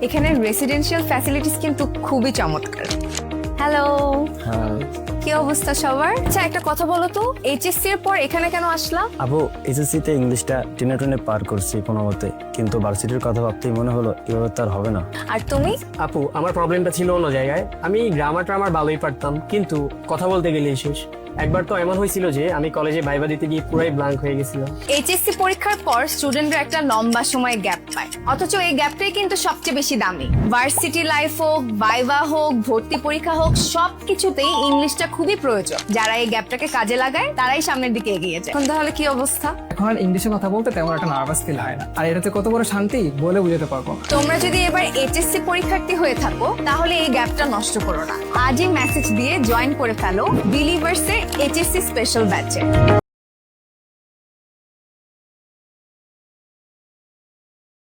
এখানে residential facilities কিন্তু খুবই চমৎকার। হ্যালো, কি অবস্থা সবার? আচ্ছা একটা কথা বলো তো, এইচএসসি এর পর এখানে কেন আসলা? আপু এসএসসি তে ইংলিশটা টেনে টেনে পার করছি কোনো মতে, কিন্তু ভার্সিটির কথা ভাবতেই মনে হলো এভাবে তো আর হবে না। আর তুমি? আপু আমার প্রবলেমটা ছিল অন্য জায়গায়। আমি গ্রামার ট্রামার ভালোই পারতাম, কিন্তু কথা বলতে গেলেই শেষ। একবার তো এমন হয়েছিল যে আমি কলেজে ভাইবা দিতে গিয়ে পুরাই ব্ল্যাঙ্ক হয়ে গেছিলাম। এইচএসসি পরীক্ষার পর স্টুডেন্টরা একটা লম্বা সময় গ্যাপ পায়, অথচ এই গ্যাপটাই কিন্তু সবচেয়ে বেশি দামি। ভার্সিটি লাইফ হোক, ভাইবা হোক, ভর্তি পরীক্ষা হোক, সবকিছুতেই ইংলিশটা খুবই প্রয়োজন। যারা এই গ্যাপটাকে কাজে লাগায় তারাই সামনের দিকে এগিয়ে যায়। এখন তাহলে কি অবস্থা? এখন আর ইংলিশে কথা বলতে তেমন একটা নার্ভাস ফিল হয় না, আর এটাতে কত বড় শান্তি বলে বুঝাতে পারবো না। তোমরা যদি এবার এইচএসসি পরীক্ষার্থী হয়ে থাকো তাহলে এই গ্যাপটা নষ্ট করো না, আজই মেসেজ দিয়ে জয়েন করে ফেলো বিলিভার্স এর এইচএসসি স্পেশাল ব্যাচে।